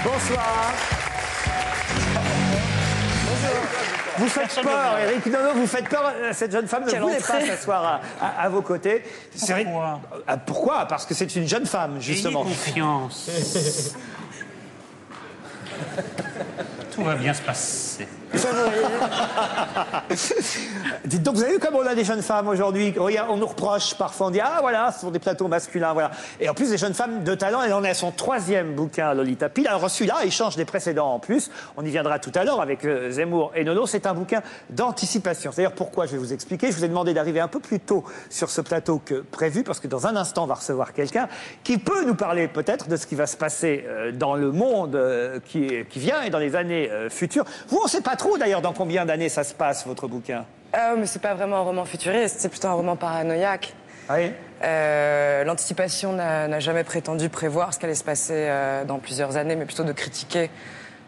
Bonsoir. Vous faites peur, Éric Nolot, vous faites peur. Cette jeune femme ne voulait pas s'asseoir à vos côtés. Pourquoi ? Pourquoi ? Parce que c'est une jeune femme, justement. Ayez confiance. Tout va bien se passer. Dites donc, vous avez vu comme on a des jeunes femmes aujourd'hui? Regarde, on nous reproche parfois, on dit ah voilà, ce sont des plateaux masculins, voilà. Et en plus, des jeunes femmes de talent, elle en est à son 3e bouquin, Lolita Peel. Alors celui-là, il change des précédents en plus. On y viendra tout à l'heure avec Zemmour et Nolot. C'est un bouquin d'anticipation. C'est-à-dire pourquoi, je vais vous expliquer. Je vous ai demandé d'arriver un peu plus tôt sur ce plateau que prévu, parce que dans un instant, on va recevoir quelqu'un qui peut nous parler peut-être de ce qui va se passer dans le monde qui vient et dans les années futures. Vous, on ne sait pas trop d'ailleurs dans combien d'années ça se passe, votre bouquin. Mais c'est pas vraiment un roman futuriste, c'est plutôt un roman paranoïaque. Oui. L'anticipation n'a jamais prétendu prévoir ce qu'allait se passer dans plusieurs années, mais plutôt de critiquer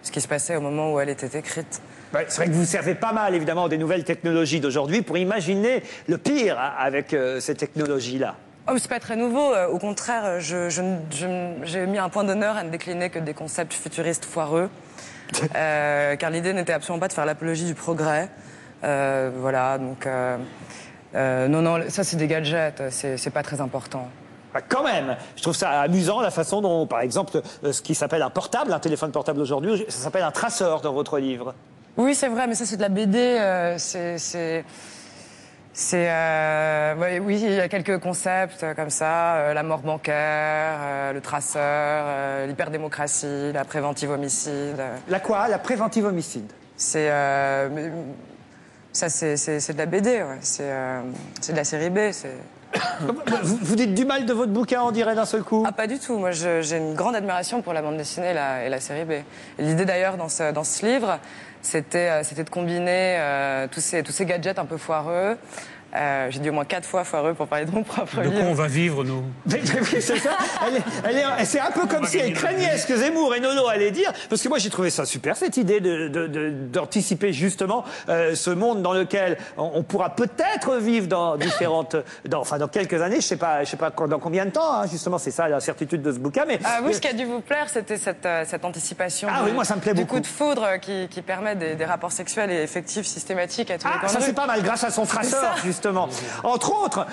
ce qui se passait au moment où elle était écrite. Ouais, c'est vrai que vous servez pas mal, évidemment, des nouvelles technologies d'aujourd'hui pour imaginer le pire avec ces technologies-là. Oh, c'est pas très nouveau. Au contraire, j'ai mis un point d'honneur à ne décliner que des concepts futuristes foireux. Car l'idée n'était absolument pas de faire l'apologie du progrès. Voilà, donc... non, ça c'est des gadgets, c'est pas très important. Bah, quand même, je trouve ça amusant la façon dont, par exemple, ce qui s'appelle un portable, un téléphone portable aujourd'hui, ça s'appelle un traceur dans votre livre. Oui, c'est vrai, mais ça c'est de la BD, oui, il y a quelques concepts comme ça, la mort bancaire, le traceur, l'hyperdémocratie, la préventive homicide. La quoi? La préventive homicide. C'est de la BD, ouais. C'est de la série B. Vous dites du mal de votre bouquin, on dirait d'un seul coup? Ah, pas du tout. Moi, j'ai une grande admiration pour la bande dessinée et la série B. Et l'idée d'ailleurs dans ce livre, c'était de combiner tous ces gadgets un peu foireux. J'ai dit au moins 4 fois foireux pour parler de mon propre livre. De quoi on va vivre, nous? Oui, c'est ça. C'est un peu comme si elle craignait ce que Zemmour et Nolot allaient dire. Parce que moi, j'ai trouvé ça super, cette idée d'anticiper justement ce monde dans lequel on pourra peut-être vivre dans quelques années. Je sais pas dans combien de temps, hein, justement, c'est ça la certitude de ce bouquin. Mais ce qui a dû vous plaire, c'était cette anticipation oui, moi, ça me plaît du beaucoup. coup de foudre qui permet des rapports sexuels et effectifs systématiques à tous les coins de ça rue. c'est pas mal, grâce à son traceur, justement. Entre autres...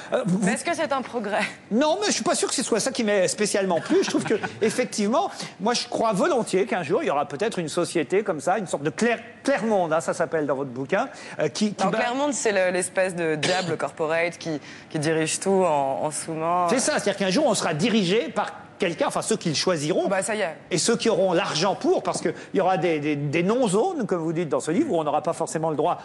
Mais est-ce que c'est un progrès? Non, mais je suis pas sûr que ce soit ça qui m'ait spécialement plu. Je trouve que, effectivement, moi je crois volontiers qu'un jour, il y aura peut-être une société comme ça, une sorte de Claire-Monde, hein, ça s'appelle dans votre bouquin. Claire-Monde, c'est l'espèce de diable corporate qui dirige tout en sous-main. C'est ça, c'est-à-dire qu'un jour, on sera dirigé par quelqu'un, enfin ceux qui le choisiront, ça y est. Et ceux qui auront l'argent pour, parce qu'il y aura des non-zones, comme vous dites dans ce livre, où on n'aura pas forcément le droit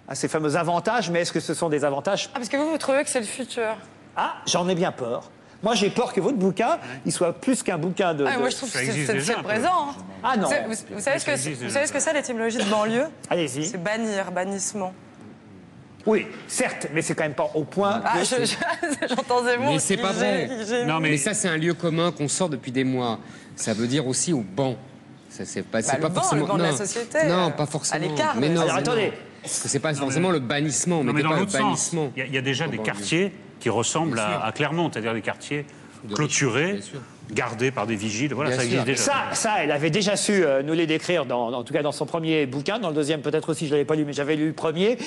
à ces fameux avantages, mais est-ce que ce sont des avantages? Parce que vous trouvez que c'est le futur? Ah, j'en ai bien peur. Moi, j'ai peur que votre bouquin, il soit plus qu'un bouquin de... Moi, je trouve que c'est le présent. Hein. Ah non. Vous savez ce que c'est, l'étymologie de banlieue? Allez-y. C'est bannir, bannissement. Oui, certes, mais c'est quand même pas au point... J'entends Zemmour. Mais c'est pas vrai. Non, mais ça, c'est un lieu commun qu'on sort depuis des mois. Ça veut dire aussi au banc. C'est pas forcément... Le banc de la société. Non, pas forcément. À l'écart. Mais non, alors, attendez. C'est pas forcément le bannissement, mais dans pas le l'autre sens, bannissement. il y a déjà des quartiers qui ressemblent à Clermont, c'est-à-dire des quartiers clôturés, gardés par des vigiles. Voilà, Bien ça existe sûr. déjà. Ça, elle avait déjà su nous les décrire, en tout cas dans son premier bouquin. Dans le deuxième, peut-être aussi, je ne l'avais pas lu, mais j'avais lu le premier.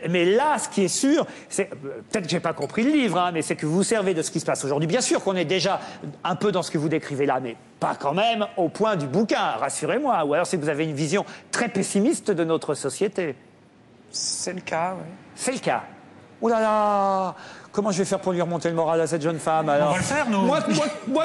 Mais là, ce qui est sûr, c'est peut-être que j'ai pas compris le livre, hein, mais c'est que vous vous servez de ce qui se passe aujourd'hui. Bien sûr qu'on est déjà un peu dans ce que vous décrivez là, mais pas quand même au point du bouquin, rassurez-moi. Ou alors, c'est que vous avez une vision très pessimiste de notre société. C'est le cas, oui. C'est le cas. Ouh là là! Comment je vais faire pour lui remonter le moral à cette jeune femme alors? On va le faire, nous. Moi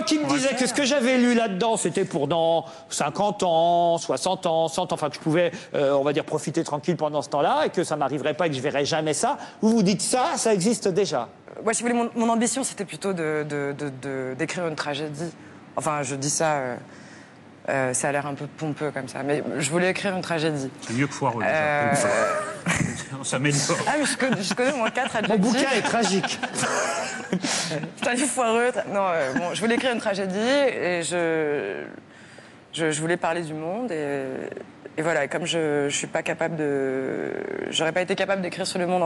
qui me disais que ce que j'avais lu là-dedans, c'était pour dans 50 ans, 60 ans, 100 ans, enfin que je pouvais, on va dire, profiter tranquille pendant ce temps-là et que ça m'arriverait pas et que je verrais jamais ça. Vous vous dites ça existe déjà? Moi, si vous voulez, mon ambition, c'était plutôt d'écrire une tragédie. Enfin, je dis ça... ça a l'air un peu pompeux comme ça, mais je voulais écrire une tragédie. C'est mieux que foireux. On s'améliore. Ah, mais je connais au moins 4 adjectifs. Mon bouquin est tragique. Putain, du foireux. Non, bon, je voulais écrire une tragédie et je voulais parler du monde et voilà. Et comme je suis pas capable j'aurais pas été capable d'écrire sur le monde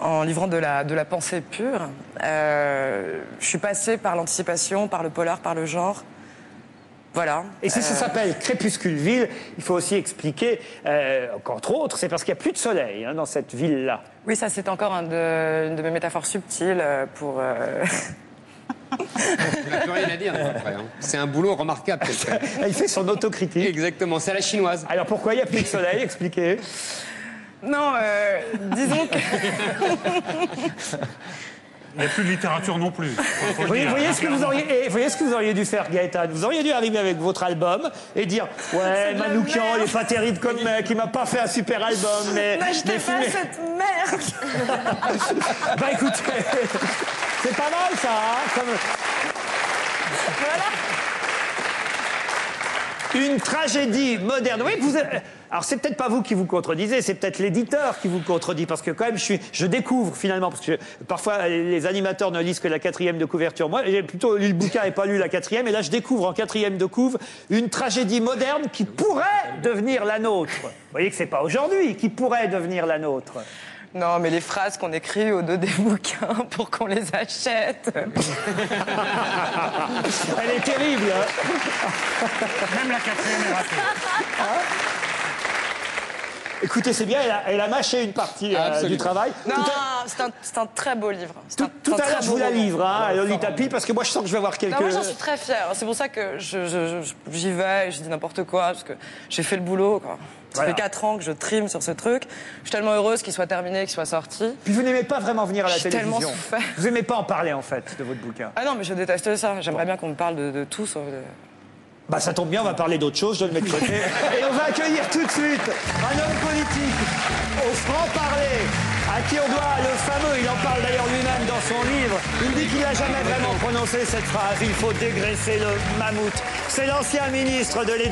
en livrant de la pensée pure. Je suis passée par l'anticipation, par le polar, par le genre. Voilà. Et si ça s'appelle Crépuscule Ville, il faut aussi expliquer qu'entre autres, c'est parce qu'il n'y a plus de soleil dans cette ville-là. Oui, ça c'est encore une de mes métaphores subtiles pour... Il n'a plus rien à dire après. C'est un boulot remarquable. Il fait son autocritique. Exactement, c'est à la chinoise. Alors pourquoi il n'y a plus de soleil? Expliquez. Non, disons que... Il n'y a plus de littérature non plus. Faut le Vous dire, voyez ce que vous clairement. voyez ce que vous auriez dû faire, Gaëtan? Vous auriez dû arriver avec votre album et dire ouais, de la Manoukian, merde. il est pas terrible comme mec, il m'a pas fait un super album, mais N'achetez pas mais- cette merde. Bah écoutez, c'est pas mal ça, hein, comme... Une tragédie moderne. Oui, alors c'est peut-être pas vous qui vous contredisez, c'est peut-être l'éditeur qui vous contredit, parce que quand même je découvre finalement, parce que parfois les animateurs ne lisent que la 4e de couverture. Moi, j'ai plutôt lu le bouquin et pas lu la 4e, et là je découvre en 4e de couve une tragédie moderne qui pourrait devenir la nôtre. Vous voyez que c'est pas aujourd'hui, qui pourrait devenir la nôtre. Non, mais les phrases qu'on écrit au dos des bouquins pour qu'on les achète. Elle est terrible. Hein. Même la 4e est ratée. Écoutez, c'est bien, elle a mâché une partie Absolument. du travail. Non, Tout à- c'est un très beau livre. C'est Tout, un tout à très l'heure, je beau vous la roman. livre, à Lolita Pile, parce que moi, je sens que je vais avoir quelques... Non, moi j'en suis très fière. C'est pour ça que j'y vais, je dis n'importe quoi, parce que j'ai fait le boulot. Quoi. Ça Voilà. fait 4 ans que je trime sur ce truc. Je suis tellement heureuse qu'il soit terminé, qu'il soit sorti. Puis vous n'aimez pas vraiment venir à la J'ai tellement télévision. souffert. Vous n'aimez pas en parler, en fait, de votre bouquin. Ah non, mais je déteste ça. J'aimerais bien qu'on me parle de tout sauf de... Bah, ça tombe bien, on va parler d'autre chose, je le mets de côté. Et on va accueillir tout de suite un homme politique au franc-parler, à qui on doit le fameux, il en parle d'ailleurs lui-même dans son livre, il dit qu'il n'a jamais vraiment prononcé cette phrase, il faut dégraisser le mammouth. C'est l'ancien ministre de l'Éducation